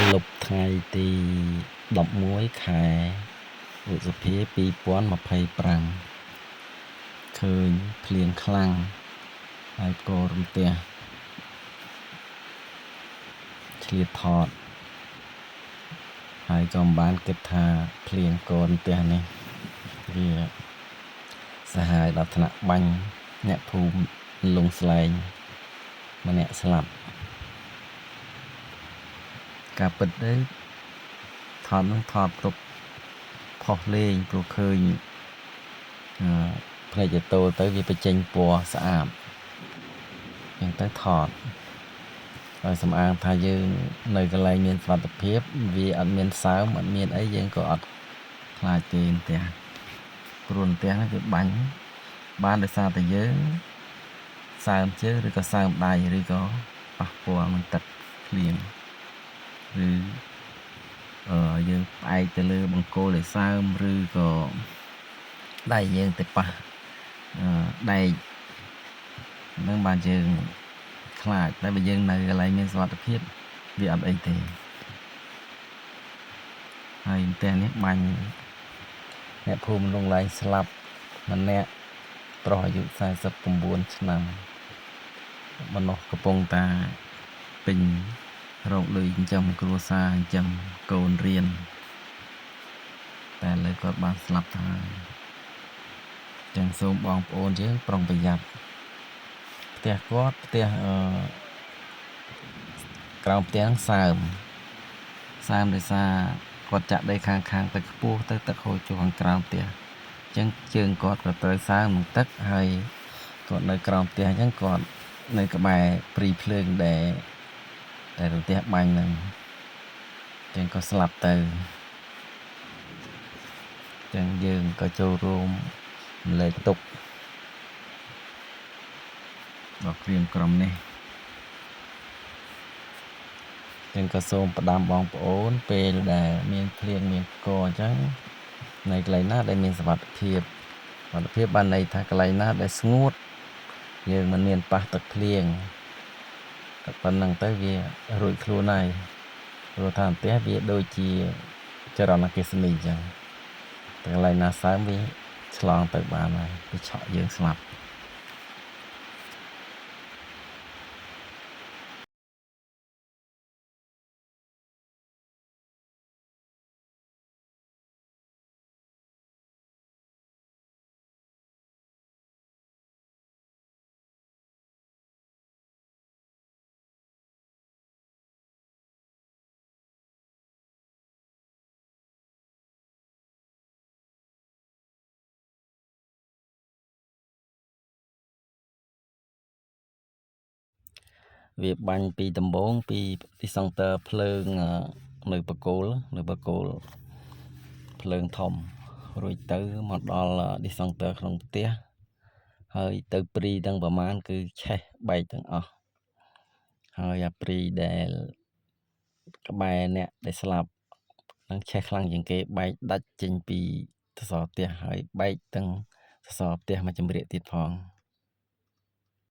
លុបថ្ងៃទី11 ខែឧសភា 2025 ឃើញភ្លៀងខ្លាំងហើយក៏រន្ទះឆ្លៀតថតហើយក៏មិនបានគិតថាភ្លៀងក៏រន្ទះនេះវាសាហាវដល់ថ្នាក់បាញ់អ្នកភូមិលងស្លែងម្នាក់ស្លាប់ការពិតទៅថតនឹងថតគ្រប់ផុសលេងព្រោះឃើញផ្នែកតូទៅវាបញ្ចេញពណ៌ស្អាតអញ្ចឹងទៅថតហើយសំអាងថាយើងនៅកន្លែងមានសុវត្ថិភាពវាអត់មានសើមអត់មានអីយើងក៏អត់ខ្លាចទេផ្ទះព្រោះផ្ទះនេះវាបាញ់បានដោយសារតែយើងសើមជើងឬក៏សើមដៃឬក៏ប៉ះពាល់នឹងទឹកភ្លៀងឬយើងផ្អែកទៅលើបង្គោលដែលសើមឬក៏ដៃយើងទៅប៉ះដែកនឹងបានយើងខ្លាចតែបើយើងនៅកន្លែងមានសុវត្ថិភាពវាអត់អីទេហើយផ្ទះនេះបាញ់អ្នកភូមិលងឡែងស្លាប់ម្នាក់ប្រុសអាយុ49 ឆ្នាំមនុស្សកំពុងតាពេញរកលុយចិញ្ចឹមគ្រួសារចិញ្ចឹមកូនរៀនតែឥឡូវគាត់បានស្លាប់ទៅហើយចឹងសូមបងប្អូនយើងប្រុងប្រយ័ត្នផ្ទះគាត់ផ្ទះក្រោមផ្ទះសើមដោយសារគាត់ចាក់ដីខាងទឹកខ្ពស់ទៅទឹកហូរចូលខាងក្រោមផ្ទះអញ្ចឹងជើងគាត់ក៏ត្រូវសើមនឹងទឹកហើយគាត់នៅក្រោមផ្ទះអញ្ចឹងគាត់នៅក្បែរព្រីភ្លើងដែលរន្ទះបាញ់ហ្នឹងអញ្ចឹងក៏ស្លាប់ទៅអញ្ចឹងយើងក៏ចូលរួមរំលែកទុក្ខដល់គ្រាមក្រុមនេះចឹងក៏សូមផ្ដាំបងប្អូនពេលដែលមានភ្លៀងមានផ្គរអញ្ចឹងនៅកន្លែងណាដែលមានសុវត្ថិភាពបានន័យថាកន្លែងណាដែលស្ងួតយើងមិនមានប៉ះទឹកភ្លៀងតែប៉ុណ្្នឹងទៅវារួចខ្លួនហើយព្រោះថាផ្ទះវាដូចជាចរន្តអគ្គិសនីអញ្ចឹងតែកន្លែងណាសើមវាឆ្លងទៅបានហើយវាឆក់យើងស្លាប់វាបាញ់ពីដំបងពីសង់ទ័រភ្លើងនៅបកគោលភ្លើងធំរួចទៅមកដល់ឌីសង់ទ័រក្នុងផ្ទះហើយទៅព្រីទាំងប្រមាណគឺឆេះបែកទាំងអស់ហើយអាព្រីដែលក្បែរអ្នកដែលស្លាប់នឹងឆេះខ្លាំងជាងគេបែកដាច់ចេញពីសសរផ្ទះហើយបែកទាំងសសរផ្ទះមួយចម្រៀកទៀតផង